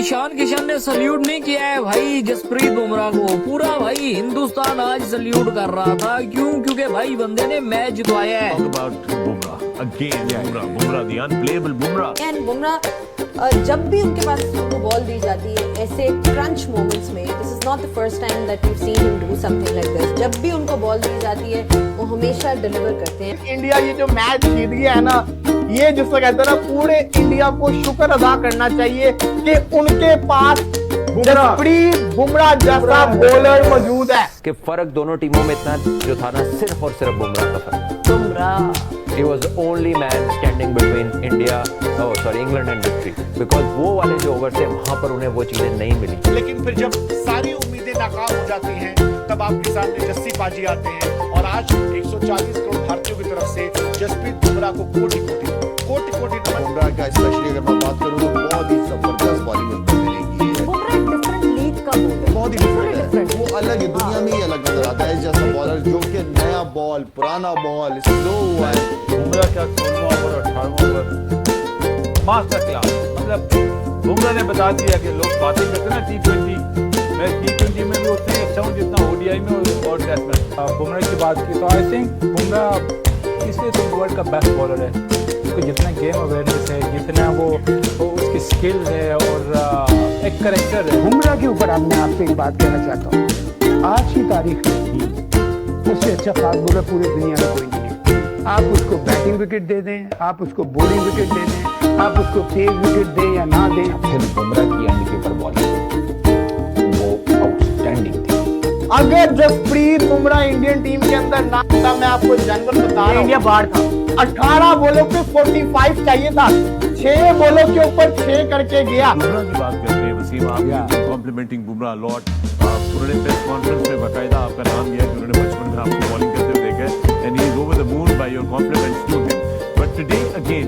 ईशान किशन ने सल्यूट नहीं किया है भाई जसप्रीत बुमराह को। पूरा भाई हिंदुस्तान आज सल्यूट कर रहा था। क्यों? क्योंकि भाई बंदे ने मैच जितवाया है। Bumrah the unplayable Bumrah. And Bumrah जब भी उनके पास उनको बॉल दी जाती है ऐसे क्रंच मोमेंट्स में, this is not the first time that we seen him do something like this. जब भी उनको बॉल दी जाती है वो हमेशा डिलीवर करते हैं। इंडिया ये जो मैच जीत गया है ना, ये जिसको कहते हैं ना, पूरे इंडिया को शुक्र अदा करना चाहिए कि उनके पास जसप्रीत बुमराह जैसा बॉलर मौजूद है। कि फर्क दोनों टीमों में इतना जो था ना, सिर्फ और सिर्फ बुमराह का फर्क। Bumrah He was the only man standing between England and victory, because वो वाले जो ओवर थे वहां पर उन्हें वो चीजें नहीं मिली। लेकिन फिर जब सारी उम्मीदें नाकाम हो जाती हैं तब आपके सामने जस्सी पाजी आते हैं और आज 140 करोड़ भारतीयों की तरफ से जसप्रीत बुमराह को कोटि कोटि नमन। बुमराह का स्पेशली अगर मैं बात करूं तो बहुत ही जबरदस्त बॉलिंग उसको मिलेगी। बुमराह एक डिफरेंट लीग का बॉलर, बहुत ही डिफरेंट है, वो अलग है, दुनिया में ही अलग नजर आता है जैसा बॉलर जो कि नया बॉल पुराना बॉल स्लो हुआ है। बुमराह क्या 16वां ओवर 18वां ओवर मास्टर क्लास। मतलब बुमराह ने बता दिया कि लोग बातें करते हैं ना T20, मैं T20 में भी उतना ही अच्छा हूँ जितना ODI में और टेस्ट में। बुमराह की बात की तो आई थिंक बुमराह इसलिए तो वर्ल्ड का बेस्ट बॉलर है। उसको जितना गेम अवेयरनेस है, जितना वो उसकी स्किल्स है और एक करेक्टर है। बुमराह के ऊपर मैं आपसे एक बात कहना चाहता हूँ, आज की तारीख में उससे अच्छा फास्ट बॉलर पूरी दुनिया में कोई नहीं है। आप उसको बैटिंग विकेट दे दें, आप उसको बॉलिंग विकेट दे दें, आप उसको तेज विकेट दें या ना दें। फिर बुमराह की एंड के ऊपर बॉलिंग वो आउटस्टैंडिंग थी। अगर जसप्रीत बुमराह इंडियन टीम के अंदर ना था, मैं आपको जनरल बता रहा हूं, इंडिया बाहर था। 18 बॉलों पे 45 चाहिए था, 6 बॉलों के ऊपर 6 करके गया। बुमराह की बात करते हैं वसीम, आप कॉम्प्लीमेंटिंग बुमराह लॉट। उन्होंने प्रेस कॉन्फ्रेंस में बाकायदा आपका नाम लिया कि उन्होंने बचपन में आपको बॉलिंग करते हुए देखा है and he is over the moon by your compliments to him. But today again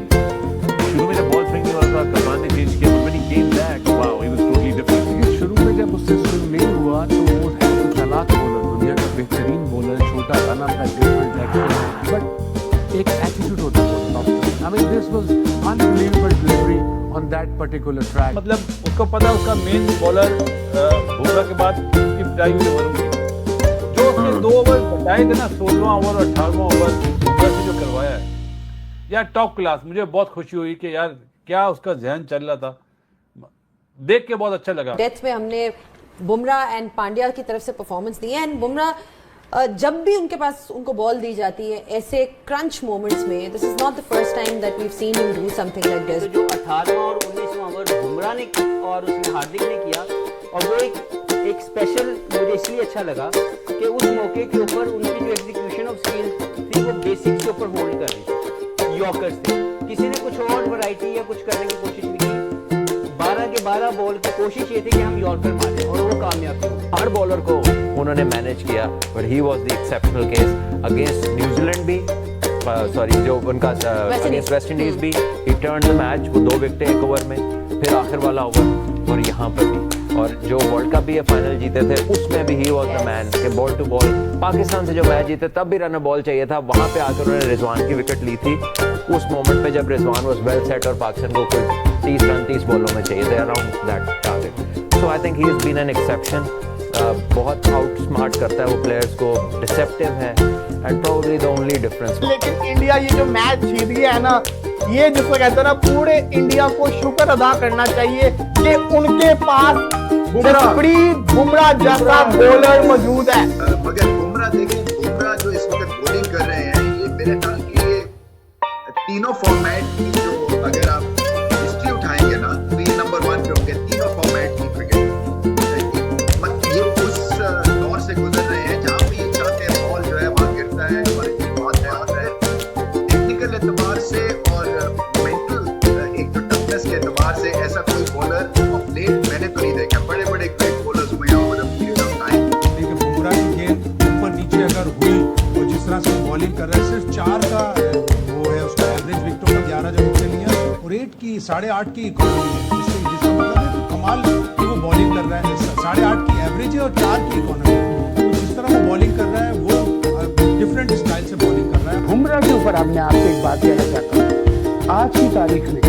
शुरू में जब बॉल स्विंग हो रहा था कप्तान ने चेंज किया, when he came back wow he was totally different. शुरू में जब उससे स्विंग नहीं हुआ तो वो है तो चालाक बॉलर, दुनिया का बेहतरीन बॉलर, छोटा रन था, डिफरेंट एक्शन, बट एक एटीट्यूड होता है। I mean this was unbelievable delivery on that particular track. मतलब उसको पता उसका मेन बॉलर बुमराह के बाद उसकी पिटाई हुई ओवर होगी। जो उसने 2 ओवर बताए थे ना, 16वां ओवर और 18वां ओवर बुमराह से जो करवाया है यार टॉप क्लास। मुझे बहुत खुशी हुई कि यार क्या उसका जहन चल रहा था, देख के बहुत अच्छा लगा। डेथ में हमने बुमराह एंड पांड्या की तरफ से परफॉर्मेंस दी है। एंड बुमराह जब भी उनके पास उनको बॉल दी जाती है ऐसे क्रंच मोमेंट्स में, this is not the first time that we have seen him do something like this. जो 18वां और 19वां ओवर बुमराह ने और उसने हार्दिक ने किया, और वो एक स्पेशल मुझे इसलिए अच्छा लगा कि उस मौके के ऊपर उनकी जो एग्जीक्यूशन ऑफ स्किल थी वो बेसिक्स के ऊपर होल्ड कर रही थी, यॉर्कर्स थे। किसी ने कुछ और वैरायटी या कुछ करने की कोशिश नहीं की। 12 के 12 बॉल की कोशिश ये थी कि हम यॉर्कर मारें और वो कामयाब थे। हर बॉलर को उन्होंने मैनेज किया, but he was the exceptional case against New Zealand भी, सॉरी जो उनका अगेंस्ट वेस्ट इंडीज भी। ही टर्न्ड द मैच, वो 2 विकेटें 1 ओवर में, फिर आखिर वाला ओवर और यहाँ पर भी। और जो वर्ल्ड कप भी फाइनल जीते थे उसमें भी ही वाज द मैन के बॉल टू बॉल। पाकिस्तान से जो मैच जीते तब भी रन बॉल चाहिए था, वहां पे आकर उन्होंने रिजवान की विकेट ली थी उस मोमेंट पे जब रिजवान वाज वेल सेट और पाकिस्तान को कोई 30 रन 30 बॉलों में चाहिए थे around that target. So I think he has been an exception. बहुत आउट स्मार्ट करता है वो प्लेयर्स को, डिसेप्टिव है and probably the only difference. लेकिन इंडिया ये जो मैच जीत गया है ना, ये जिसको कहते हैं ना, पूरे इंडिया को शुक्र अदा करना चाहिए कि उनके पास जसप्रीत बुमराह जैसा बॉलर मौजूद है। मगर बुमराह देखें, बुमराह जो इस वक्त बॉलिंग कर रहे हैं, ये मेरे ख्याल की ये तीनों फॉर्मेट की जो अगर आप हिस्ट्री उठाएंगे ना तो ये नंबर 1 पे होंगे तीनों फॉर्मेट की क्रिकेट। ये उस दौर से गुजर रहे हैं जहाँ पे ये चाहते हैं बॉल जो है वहाँ गिरता है और बात है टेक्निकल एतबार से और मेंटल एक तो टफनेस के एतबार से ऐसा कोई बॉलर ऑफ लेट मैंने तो नहीं देखा। बड़े बड़े ग्रेट बॉलर्स हुए हैं over a period of time. लेकिन बुमराह की गेंद ऊपर नीचे अगर हुई और जिस तरह से वो बॉलिंग कर रहा है, सिर्फ 4 का वो है उसका एवरेज विकेटों का 11 जब उसने लिया और 8 की 8.5 की इकोनॉमी है, जिसका मतलब है कि कमाल कि वो बॉलिंग कर रहा है। 8.5 की एवरेज है और 4 की इकोनॉमी, तो जिस तरह वो बॉलिंग कर रहा है वो डिफरेंट स्टाइल से बॉलिंग कर रहा है। बुमराह के ऊपर अब मैं आपसे एक बात कहना चाहता हूँ, आज की तारीख में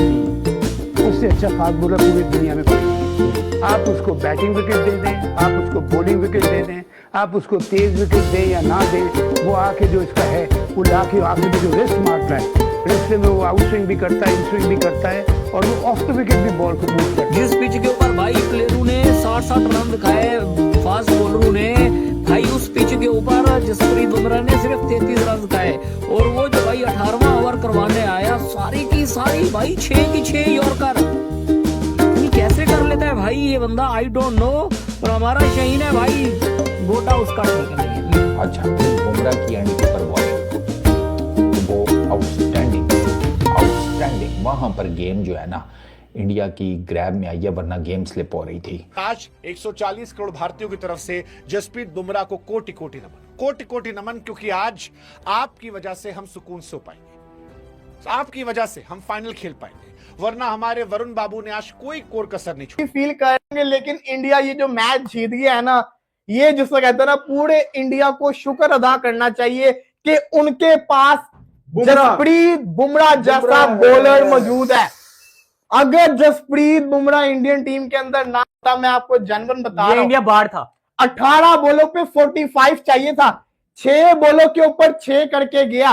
उससे अच्छा फास्ट बॉलर पूरी दुनिया में कोई नहीं है। आप उसको बैटिंग विकेट दे दें, आप उसको बॉलिंग विकेट दे दें, आप उसको तेज विकेट दें या ना दें, वो आके जो इसका है वो लाके आके भी जो रिस्ट मारता है, रिस्ट में वो आउट स्विंग भी करता है, इन स्विंग भी करता है और वो ऑफ द विकेट भी बॉल को मूव करता है। जिस पिच के ऊपर भाई प्लेयरों ने 60-60 रन दिखाए, फास्ट बॉलरों ने भाई, उस पिच के ऊपर जसप्रीत बुमराह ने सिर्फ 33 रन दिखाए और वो जो भाई 18वां ओवर करवाने आया, सारी की सारी भाई 6 की 6 यॉर्कर। ये कैसे कर लेता है भाई ये बंदा, आई डोंट नो। और हमारा शहीन है भाई, गोटा उसका ठीक नहीं है। अच्छा, बुमराह की एंड पर बॉलिंग वो आउटस्टैंडिंग, वहां पर गेम जो है ना इंडिया की ग्रैब में आई है, वरना गेम स्लिप हो रही थी। आज 140 करोड़ भारतीयों की तरफ से जसप्रीत बुमराह को कोटि कोटि नमन, कोटि कोटि नमन, क्योंकि आज आपकी वजह से हम सुकून सो पाएंगे, आपकी वजह से हम फाइनल खेल पाएंगे, वरना हमारे वरुण बाबू ने आज कोई कोर कसर नहीं छोड़ी। फील करेंगे, लेकिन इंडिया ये जो मैच जीत गया है ना, ये जिसको कहते हैं ना, पूरे इंडिया को शुक्र अदा करना चाहिए कि उनके पास जसप्रीत बुमराह जैसा बॉलर मौजूद है। अगर जसप्रीत बुमराह इंडियन टीम के अंदर ना था, मैं आपको जनवन बता रहा हूं, इंडिया बाहर था। 18 बॉलों पे 45 चाहिए था, 6 बॉलों के ऊपर 6 करके गया,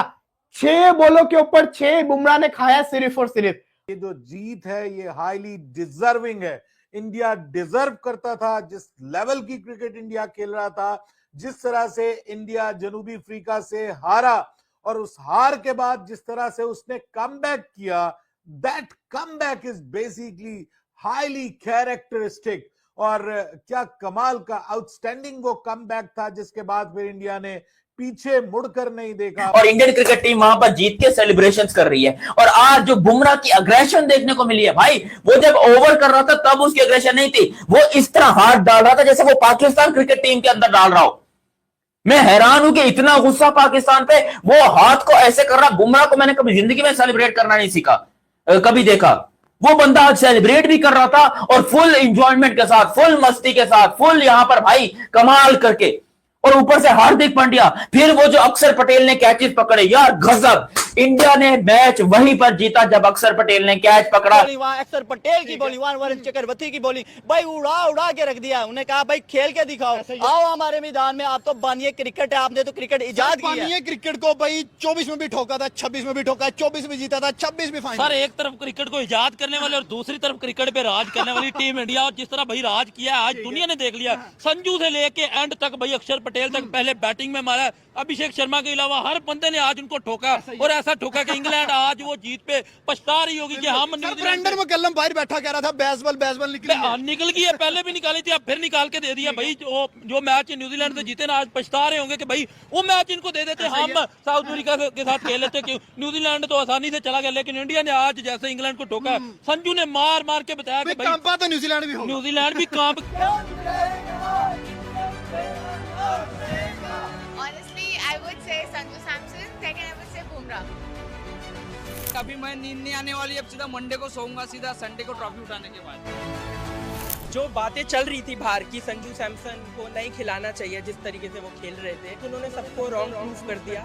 6 बॉलों के ऊपर 6 बुमराह ने खाया सिर्फ और सिर्फ। ये जो जीत है ये हाईली डिजर्विंग है, इंडिया डिजर्व करता था। जिस लेवल की क्रिकेट इंडिया खेल रहा था, जिस तरह से इंडिया जनूबी अफ्रीका से हारा और उस हार के बाद जिस तरह से उसने कमबैक किया, that comeback is basically highly characteristic. और क्या कमाल का आउटस्टैंडिंग वो कमबैक था, जिसके बाद फिर इंडिया ने पीछे मुड़कर नहीं देखा और इंडियन क्रिकेट टीम वहां पर जीत के सेलिब्रेशंस कर रही है। और आज जो बुमराह की अग्रेशन देखने को मिली है भाई, वो जब ओवर कर रहा था तब उसकी अग्रेशन नहीं थी, वो इस तरह हाथ डाल रहा था जैसे वो पाकिस्तान क्रिकेट टीम के अंदर डाल रहा हो। मैं हैरान हूं कि इतना गुस्सा पाकिस्तान पे, वो हाथ को ऐसे कर रहा। बुमराह को मैंने कभी जिंदगी में सेलिब्रेट करना नहीं सीखा, कभी देखा। वो बंदा आज सेलिब्रेट भी कर रहा था और फुल एंजॉयमेंट के साथ, फुल मस्ती के साथ, फुल यहां पर भाई कमाल करके। और ऊपर से हार्दिक पांड्या, फिर वो जो अक्षर पटेल ने कैचेस पकड़े, यार गजब। इंडिया ने मैच वहीं पर जीता जब अक्षर पटेल ने कैच पकड़ा। वहां अक्षर पटेल की बॉलिंग, वहां वरुण चक्रवर्ती की बॉलिंग, भाई उड़ा उड़ा के रख दिया। उन्हें कहा भाई खेल के दिखाओ, आओ हमारे मैदान में, आप तो बानिए क्रिकेट है, आपने तो क्रिकेट इजाद की है। क्रिकेट को भाई 24 में भी ठोका था, 26 में भी ठोका, 24 में जीता था, 26 में फाइनल। सर, एक तरफ क्रिकेट को इजाद करने वाले और दूसरी तरफ क्रिकेट पे राज करने वाली टीम इंडिया, और जिस तरह भाई राज किया आज दुनिया ने देख लिया। संजू से लेके एंड तक भाई, अक्षर पटेल तक पहले बैटिंग में मारा, अभिषेक शर्मा के अलावा हर बंदे ने आज उनको ठोका। और ऐसा ठोका कि इंग्लैंड आज वो जीत पे पछता रही होगी कि हम ब्रेंडन मैकलम बाहर बैठा कह रहा था बेसबॉल निकल गई है, पहले भी निकाली थी, अब फिर निकाल के दे दिया भाई। जो मैच न्यूजीलैंड से जीते ना, आज पछता रहे होंगे कि भाई वो मैच इनको दे देते, हम साउथ अफ्रीका के साथ खेल लेते। कि न्यूजीलैंड तो आसानी से चला गया, लेकिन इंडिया ने आज जैसे इंग्लैंड को ठोका, संजू ने मार मार के बताया कि भाई तो न्यूजीलैंड भी कांप। I would say Sanju Samson, second I would say Bumrah. अभी मैं नींद नहीं आने वाली, अब सीधा मंडे को सोऊंगा, सीधा संडे को ट्रॉफी उठाने के बाद। जो बातें चल रही थी बाहर की, संजू सैमसन को नहीं खिलाना चाहिए जिस तरीके से वो खेल रहे थे, तो उन्होंने सबको रॉन्ग प्रूफ कर दिया।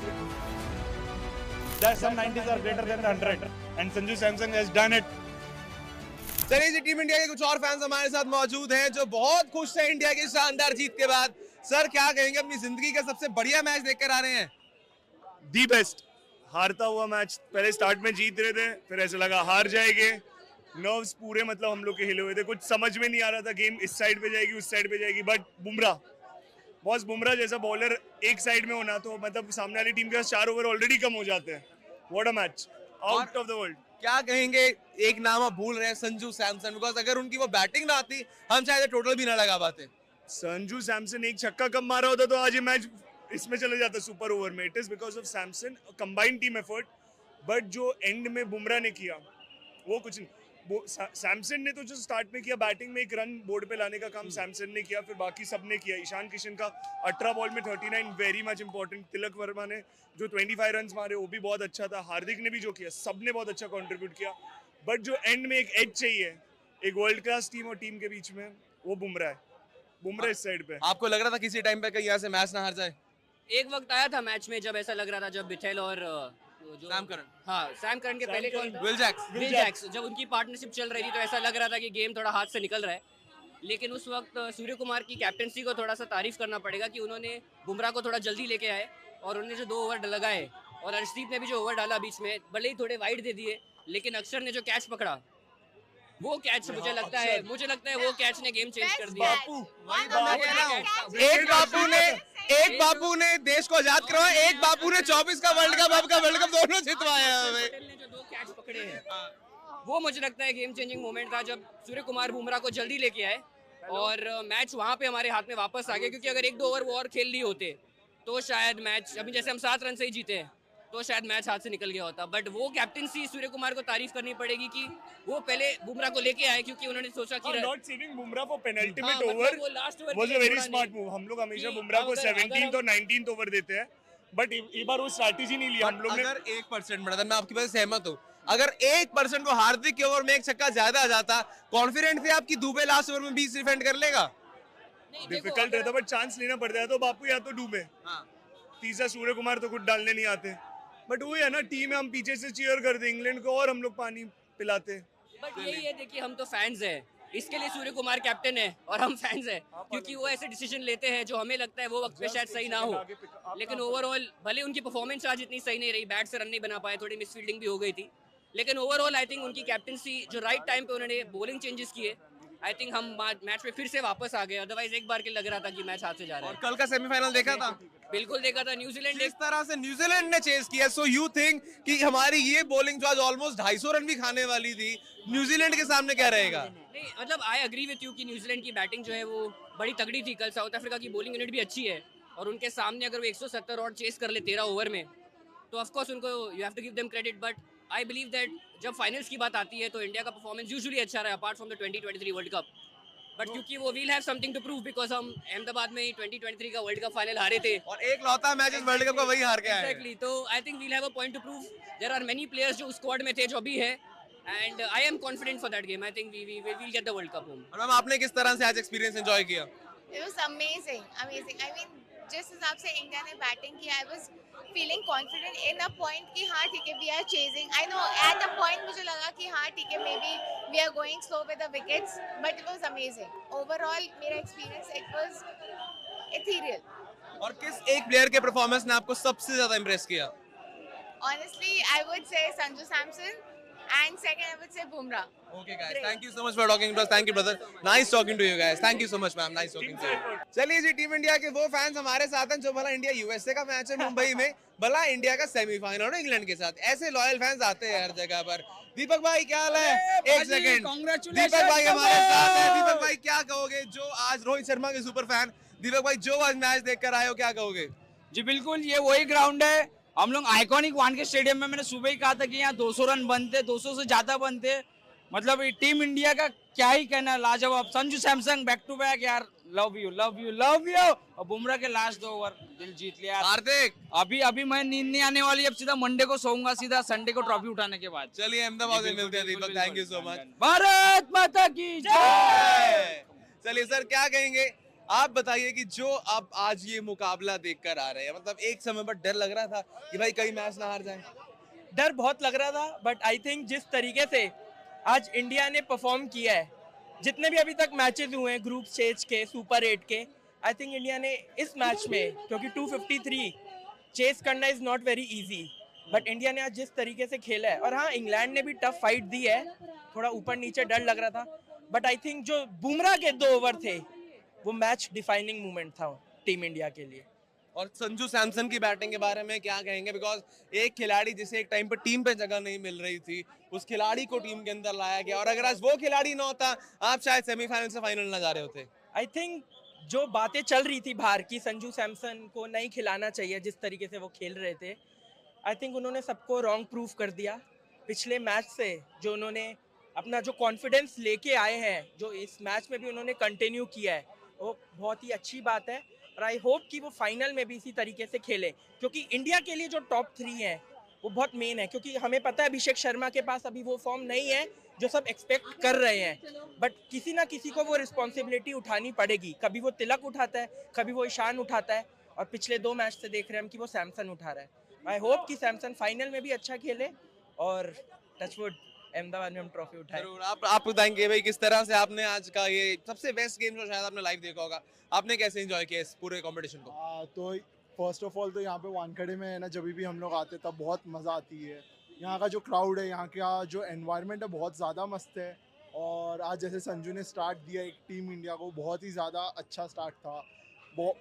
Some 90s are greater than 100 and Sanju Samson has done it. चलिए जी, टीम इंडिया के कुछ और फैंस हमारे साथ मौजूद हैं जो बहुत खुश थे इंडिया की शानदार जीत के बाद। सर, क्या कहेंगे, अपनी जिंदगी का सबसे बढ़िया मैच देखकर आ रहे हैं? The best. हारता हुआ मैच, पहले स्टार्ट में जीत रहे थे, फिर ऐसे लगा हार जाएंगे, नर्व्स पूरे मतलब हम लोग के हिले हुए थे, कुछ समझ में नहीं आ रहा था गेम इस साइड पे जाएगी उस साइड पे जाएगी। बट बुमराह जैसा बॉलर एक साइड में होना, तो मतलब सामने वाली टीम के पास 4 ओवर ऑलरेडी कम हो जाते हैं। What a match, out of the world. क्या कहेंगे, एक नाम आप भूल रहे हैं, संजू सैमसन, बिकॉज अगर उनकी वो बैटिंग ना आती हम शायद टोटल भी ना लगा पाते। संजू सैमसन एक छक्का कम मारा होता तो आज ये मैच इसमें चले जाता सुपर ओवर में। It is because of Samson, combined team effort. But जो एंड में बुमराह ने किया वो कुछ नहीं। सैमसन ने तो जो स्टार्ट में किया, बैटिंग में एक रन बोर्ड पे लाने का काम सैमसन ने किया, फिर बाकी सब ने किया। ईशान किशन का 18 बॉल में 39 very much important. Tilak Varma ने जो 25 रन मारे वो भी बहुत अच्छा था। हार्दिक ने भी जो किया, सब ने बहुत अच्छा कंट्रीब्यूट किया। बट जो एंड में एक एज चाहिए एक वर्ल्ड क्लास टीम और टीम के बीच में, वो बुमराह है। बुमराह इस साइड पे। आपको लग रहा था किसी टाइम पे कहीं यहाँ से मैच ना हार जाए? एक वक्त आया था मैच में जब ऐसा लग रहा था, जब बिथेल और सैम करन के पहले विल जैक्स जब उनकी पार्टनरशिप चल रही थी, तो ऐसा लग रहा था कि गेम थोड़ा हाथ से निकल रहा है। लेकिन उस वक्त सूर्य कुमार की कैप्टनसी को थोड़ा सा तारीफ करना पड़ेगा कि उन्होंने बुमराह को थोड़ा जल्दी लेके आए और उन्होंने जो 2 ओवर लगाए और अर्शदीप ने भी जो ओवर डाला बीच में, भले ही थोड़े वाइड दे दिए, लेकिन अक्षर ने जो कैच पकड़ा, वो कैच मुझे लगता है वो कैच ने गेम चेंज कर दिया। एक बापू ने देश को आजाद करवाया, एक बापू ने 24 का वर्ल्ड कप, अब का वर्ल्ड कप दोनों जितवाया हमें। पटेल ने जो 2 कैच पकड़े हैं, वो मुझे लगता है गेम चेंजिंग मोमेंट था जब सूर्य कुमार बुमराह को जल्दी लेके आए और मैच वहां पे हमारे हाथ में वापस आ गया, क्योंकि अगर 1-2 ओवर वो और खेल लिए होते तो शायद मैच, अभी जैसे हम 7 रन से ही जीते हैं, तो शायद मैच हाथ से निकल गया होता। बट वो कैप्टनसी सूर्य कुमार को तारीफ करनी पड़ेगी कि वो पहले बुमराह को लेके आए, क्योंकि उन्होंने सोचा कि not saving Bumrah for penultimate मतलब ओवर वो last over was a very smart move. हम लोग हमेशा बुमराह को 17th और 19th ओवर देते हैं, बट ये बार वो स्ट्रैटेजी नहीं लिया हम लोग ने। अगर 1% बढ़ा था, मैं आपकी बात से सहमत हूँ, अगर 1% को हार्दिक के ओवर में एक छक्का ज्यादा आ जाता, कॉन्फिडेंट थे आपकी दुबे लास्ट ओवर में 20 डिफेंड कर लेगा? डिफिकल्ट रहता, बट चांस लेना पड़ता है। तो बापू या तो डूबे, तीसरा सूर्य कुमार तो कुछ डालने नहीं आते, बट वो है ना, टीम है, हम पीछे से चीयर करते इंग्लैंड को और हम लोग पानी पिलाते। बट यही है, देखिए हम तो फैंस हैं, इसके लिए सूर्य कुमार कैप्टन है और हम फैंस हैं, क्योंकि वो ऐसे डिसीजन लेते हैं जो हमें लगता है वो वक्त पे शायद सही ना हो, लेकिन ओवरऑल भले उनकी परफॉर्मेंस आज इतनी सही नहीं रही, बैट से रन नहीं बना पाए, थोड़ी मिसफील्डिंग भी हो गई थी, लेकिन ओवरऑल आई थिंक उनकी कैप्टनसी जो राइट टाइम पे उन्होंने बॉलिंग चेंजेस किए, आई थिंक हम मैच में फिर से वापस आ गए। अदरवाइज एक बार के लग रहा था कि मैच हाथ से जा रहा है। और कल का सेमीफाइनल देखा था? बिल्कुल देखा था। न्यूजीलैंड जिस तरह से न्यूजीलैंड ने चेस किया, सो यू थिंक कि हमारी ये बॉलिंग जो आज ऑलमोस्ट 250 रन भी खाने वाली थी, न्यूजीलैंड के सामने क्या रहेगा? नहीं, मतलब आई एग्री विथ यू कि न्यूजीलैंड की बैटिंग जो है वो बड़ी तगड़ी थी कल। साउथ अफ्रीका की बॉलिंग यूनिट भी अच्छी है और उनके सामने अगर वो 170 और चेस कर ले 13 ओवर में, तो ऑफ कोर्स उनको you have to give them credit. But I believe that जब फाइनल्स की बात आती है तो इंडिया का परफॉर्मेंस यूजुअली अच्छा रहा, apart from the 2023 world cup. But क्योंकि वो we'll have something to prove, because हम अहमदाबाद में 2023 का वर्ल्ड कप फाइनल हारे थे और एक लौता मैच इस वर्ल्ड कप का वही हार के आए। एग्जैक्टली, तो I think we'll have a point to prove. There are many players जो स्क्वाड में थे जो अभी है, and I am confident for that game. I think we will get the world cup home. और मैम, आपने किस तरह से आज एक्सपीरियंस एंजॉय किया? It was amazing. I mean जिस हिसाब से इंडिया ने बैटिंग की, I was feeling confident in a point कि हाँ ठीक है, we are chasing. I know at a point मुझे लगा कि हाँ ठीक है, maybe we are going slow with the wickets, but it was amazing. Overall मेरा एक्सपीरियंस इट वाज इथेरियल। और किस एक प्लेयर के परफॉर्मेंस ने आपको सबसे ज्यादा इंप्रेस किया? Honestly, I would say Sanju Samson, and second I would say Bumrah. Okay guys, thank you so much for talking to us. Thank you brother. Nice talking to you guys. Thank you so much ma'am. Nice talking to you. चलिए जी, team India के वो fans हमारे साथ हैं जो भला India USA का मैच है मुंबई में, भला इंडिया का सेमीफाइनल है इंग्लैंड के साथ। ऐसे लॉयल फैंस आते हैं हर जगह पर। दीपक भाई क्या हाल है? एक सेकंड, दीपक भाई हमारे साथ हैं। दीपक भाई क्या कहोगे जो आज रोहित शर्मा के सुपर फैन दीपक भाई जो आज मैच देखकर आए हो, क्या कहोगे? जी बिल्कुल, ये वही ग्राउंड है। हम लोग आइकॉनिक वानखेड़े स्टेडियम में, मैंने सुबह ही कहा था कि यहाँ 200 रन बनते, 200 से ज्यादा बनते। मतलब टीम इंडिया का क्या ही कहना, लाजवाब। Sanju Samson back to back यार, love you love you love you. और बुमराह के लास्ट 2 ओवर दिल जीत लिया। हार्दिक, अभी मैं नींद नहीं आने वाली, अब सीधा मंडे को सोऊंगा, सीधा संडे को ट्रॉफी उठाने के बाद। चलिए अहमदाबाद में मिलते हैं Deepak, thank you so much. Bharat माता की जय। चलिए सर, क्या कहेंगे आप बताइए कि जो आप आज ये मुकाबला देखकर आ रहे हैं, मतलब एक समय पर डर लग रहा था कि भाई कहीं मैच ना हार जाए? डर बहुत लग रहा था, बट आई थिंक जिस तरीके से आज इंडिया ने परफॉर्म किया है, जितने भी अभी तक मैचेस हुए हैं ग्रुप स्टेज के, सुपर 8 के, आई थिंक इंडिया ने इस मैच में, क्योंकि 253 चेस करना is not very easy, but India ने आज जिस तरीके से खेला है, और हाँ इंग्लैंड ने भी टफ फाइट दी है, थोड़ा ऊपर नीचे डर लग रहा था, बट आई थिंक जो बुमराह के 2 ओवर थे वो मैच डिफाइनिंग मोमेंट था टीम इंडिया के लिए। और संजू सैमसन की बैटिंग के बारे में क्या कहेंगे? बिकॉज एक खिलाड़ी जिसे एक टाइम पर टीम पे जगह नहीं मिल रही थी, उस खिलाड़ी को टीम के अंदर लाया गया, और अगर आज वो खिलाड़ी ना होता, आप शायद सेमीफाइनल से फाइनल ना जा रहे होते। आई थिंक जो बातें चल रही थी बाहर की, संजू सैमसन को नहीं खिलाना चाहिए जिस तरीके से वो खेल रहे थे, आई थिंक उन्होंने सबको रॉन्ग प्रूफ कर दिया पिछले मैच से। जो उन्होंने अपना जो कॉन्फिडेंस लेके आए हैं, जो इस मैच में भी उन्होंने कंटिन्यू किया है, वो बहुत ही अच्छी बात है। और आई होप कि वो फाइनल में भी इसी तरीके से खेले, क्योंकि इंडिया के लिए जो टॉप 3 है वो बहुत मेन है, क्योंकि हमें पता है अभिषेक शर्मा के पास अभी वो फॉर्म नहीं है जो सब एक्सपेक्ट कर रहे हैं, बट किसी ना किसी को वो रिस्पॉन्सिबिलिटी उठानी पड़ेगी। कभी वो तिलक उठाता है, कभी वो ईशान उठाता है, और पिछले 2 मैच से देख रहे हैं हम कि वो सैमसन उठा रहा है। आई होप कि सैमसन फाइनल में भी अच्छा खेले, और टचवुड अहमदाबाद में हम ट्रॉफी उठाए। जरूर आप बताएंगे भाई किस तरह से आपने आज का ये सबसे बेस्ट गेम जो शायद आपने लाइव देखा होगा, आपने कैसे एंजॉय किया इस पूरे कंपटीशन को? तो फर्स्ट ऑफ ऑल तो यहाँ पे वानखेड़े में है ना, जब भी हम लोग आते तब बहुत मज़ा आती है। यहाँ का जो क्राउड है, यहाँ का जो एनवायरनमेंट है बहुत ज़्यादा मस्त है। और आज जैसे संजू ने स्टार्ट दिया एक टीम इंडिया को, बहुत ही ज़्यादा अच्छा स्टार्ट था।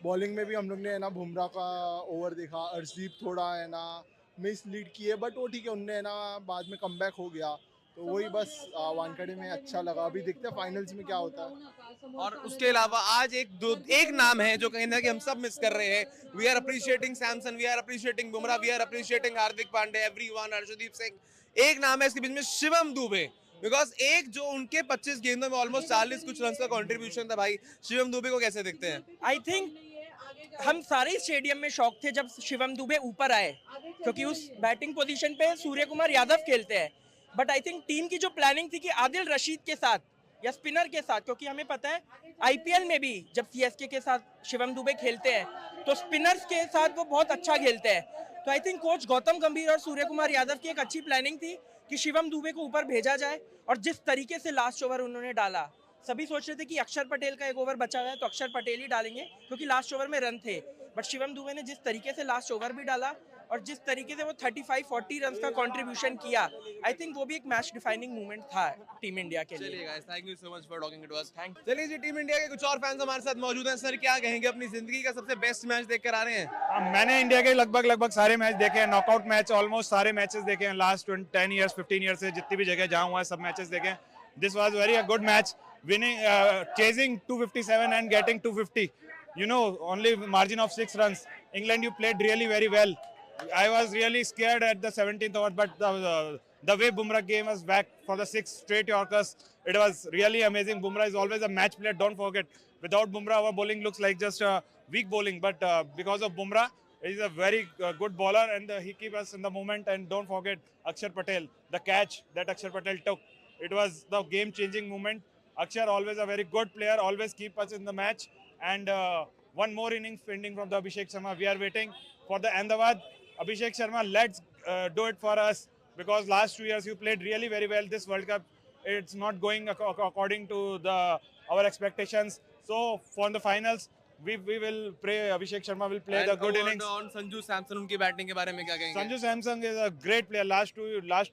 बॉलिंग में भी हम लोग ने है ना बुमराह का ओवर देखा, अर्शदीप थोड़ा है ना मिस लीड किए, बट वो ठीक है, उनने है ना बाद में कमबैक हो गया। तो वही बस वानखेड़े में अच्छा लगा। अभी देखते हैं फाइनल्स में क्या होता है। और उसके अलावा आज एक नाम है जो कहीं ना कहीं हम सब मिस कर रहे हैं। We are appreciating Samson, we are appreciating Bumrah, we are appreciating Hardik Pandya, everyone, Arshdeep Singh. एक नाम है इसके बीच में, शिवम दुबे, बिकॉज एक जो उनके 25 गेंदों में ऑलमोस्ट 40 कुछ रन का कंट्रीब्यूशन था। भाई शिवम दुबे को कैसे देखते हैं? आई थिंक हम सारे स्टेडियम में शॉक थे जब शिवम दुबे ऊपर आए, क्योंकि उस बैटिंग पोजीशन पे सूर्य कुमार यादव खेलते हैं। बट आई थिंक टीम की जो प्लानिंग थी कि आदिल रशीद के साथ या स्पिनर के साथ, क्योंकि हमें पता है आईपीएल में भी जब सीएसके के साथ शिवम दुबे खेलते हैं तो स्पिनर्स के साथ वो बहुत अच्छा खेलते हैं। तो आई थिंक कोच गौतम गंभीर और सूर्य कुमार यादव की एक अच्छी प्लानिंग थी कि शिवम दुबे को ऊपर भेजा जाए। और जिस तरीके से लास्ट ओवर उन्होंने डाला, सभी सोच रहे थे कि अक्षर पटेल का एक ओवर बचा हुआ है तो अक्षर पटेल ही डालेंगे क्योंकि लास्ट ओवर में रन थे। बट शिवम दुबे ने जिस तरीके से लास्ट ओवर भी डाला और जिस तरीके से वो 35-40 रन का कंट्रीब्यूशन किया, आई थिंक वो भी एक मैच डिफाइनिंग मूवमेंट था टीम इंडिया के लिए। चलिए guys, thank you so much for talking to us. चलिए जी, टीम इंडिया के कुछ और फैंस हमारे साथ मौजूद हैं। सर, क्या कहेंगे, अपनी जिंदगी का सबसे बेस्ट मैच देखकर आ रहे हैं? मैंने इंडिया के लगभग सारे मैच देखे हैं, नॉकआउट मैच ऑलमोस्ट सारे मैचेस देखे हैं लास्ट 10 ईयर्स 15 ईयर्स से, जितनी भी जगह जहाँ हुआ है सब मैचेस देखे हैं। This was very a good match, winning chasing 257 and getting 250, you know, only margin of 6 runs. England, you played really very well. I was really scared at the 17th over, but the way Bumrah came us back for the 6 straight Yorkers, it was really amazing. Bumrah is always a match player, don't forget. Without Bumrah, our bowling looks like just weak bowling, but because of Bumrah, he is a very good bowler, and he keeps us in the moment. And don't forget Akshar Patel, the catch that Akshar Patel took. It was the game-changing moment. Akshar, always a very good player, always keep us in the match. And one more innings pending from the Abhishek Sharma. We are waiting for the Ahmedabad. Abhishek Sharma, let's do it for us, because last 2 years you played really very well. This World Cup, it's not going according to our expectations. So for the finals, we will pray Abhishek Sharma will play the good innings. on Sanju Samson, उनकी batting के बारे में क्या कहेंगे? Sanju Samson is a great player. Last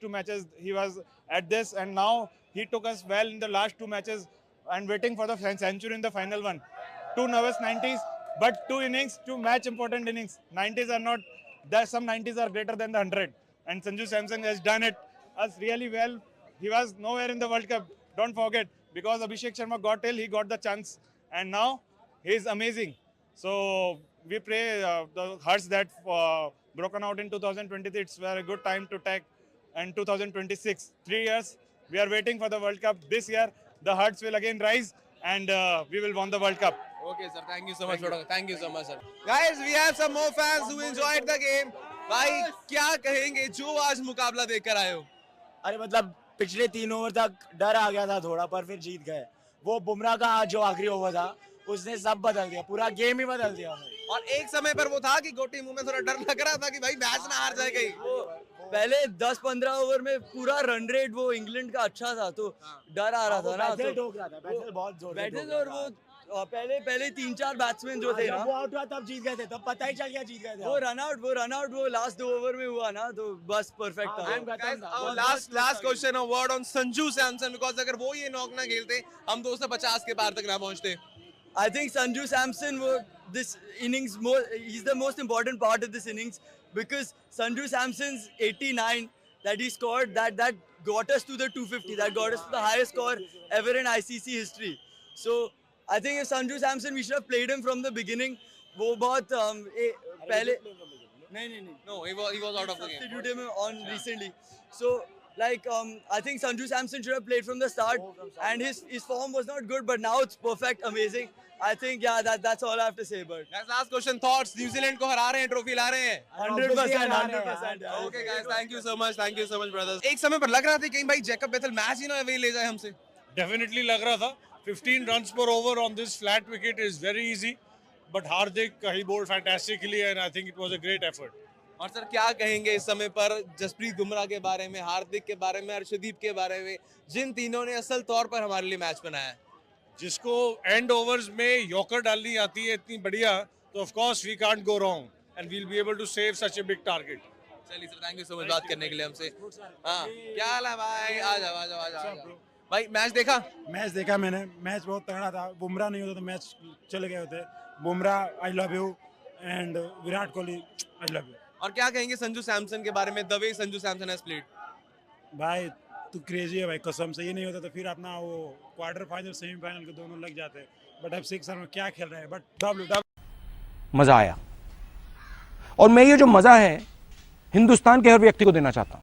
two matches he was at this, and now he took us well in the last 2 matches and waiting for the century in the final one. 2 nervous 90s, but 2 innings, 2 match important innings. 90s are not, there some 90s are greater than the 100, and Sanju Samson has done it us really well. He was nowhere in the World Cup, don't forget, because Abhishek Sharma got ill, he got the chance, and now he is amazing. So we pray the hearts that broken out in 2023, it's a good time to take, and 2026, 3 years, we are waiting for the World Cup. This year, the hearts will again rise, and we will win the World Cup. Okay, sir. Thank you so much. Thank you so much, sir. Guys, we have some more fans who enjoyed the game. भाई क्या कहेंगे जो आज मुकाबला देखकर आए हो? अरे मतलब पिछले 3 ओवर तक डर आ गया था थोड़ा, पर फिर जीत गए। वो बुमराह का आज जो आखिरी ओवर था उसने सब बदल दिया, पूरा गेम ही बदल दिया। और एक समय पर वो था कि गोटी मुंह में थोड़ा डर लग रहा था कि भाई मैच ना हार जाए कहीं। पहले 10-15 ओवर में पूरा रन रेट वो इंग्लैंड का अच्छा था, तो डर आ रहा था ना, तो बैटल बहुत जोर बैटल, और वो पहले 3-4 बैट्समैन जो थे ना, वो आउट हुआ तब जीत गए थे, तब पता ही चल गया जीत गए थे। वो रन आउट वो लास्ट 2 ओवर में हुआ ना, तो बस परफेक्ट था। Last question, a word on Sanju Samson, because अगर वो ये नॉक ना खेलते हम 250 के पार तक ना पहुंचते। I think Sanju Samson, this innings, he's the most important part of this innings, because Sanju Samson's 89 that he scored, that got us to the 250, that got us to the highest score ever in ICC history. So I think if Sanju Samson, we should have played him from the beginning. वो बहुत पहले नहीं no, he was out of the game. Substituted him on recently. So like I think Sanju Samson should have played from the start, and his form was not good, but now it's perfect, amazing. I think that's all I have to say. But guys, last question, thoughts? New Zealand को हरा रहे हैं, trophy ला रहे हैं 100%. Okay guys, thank you so much brothers. एक समय पर लग रहा था कि भाई जैकब बेथल मैच ही ना अवे ले जाए हमसे। Definitely लग रहा था 15 runs per over on this flat wicket is very easy, but Hardik he bowled fantastically and I think it was a great effort. और सर क्या कहेंगे इस समय पर जसप्रीत बुमराह के बारे में, हार्दिक के बारे में, अर्शदीप के बारे में, जिन तीनों ने असल तौर पर हमारे लिए मैच बनाया है? जिसको एंड ओवर्स में यॉर्कर डालनी आती है इतनी बढ़िया, तो of course we can't go wrong and we will be able to save such a big target. चलिए sir, thank you so much बात करने के लिए हमसे। हाँ, क्या हाल है भाई? आ जाओ आ जाओ आ जाओ। भाई मैच देखा? मैच देखा मैंने, मैच बहुत तगड़ा था। बुमराह नहीं होता तो मैच चले गए होते। Bumrah I love you and Virat Kohli I love you. और क्या कहेंगे संजू सैमसन के बारे में, the way Sanju Samson has played? भाई तू क्रेजी है भाई, कसम से। ये नहीं होता तो फिर अपना वो क्वार्टर फाइनल सेमीफाइनल के दोनों लग जाते। बट अब 6 रन में क्या खेल रहे हैं। बट मजा आया, और मैं ये जो मजा है हिंदुस्तान के हर व्यक्ति को देना चाहता हूं।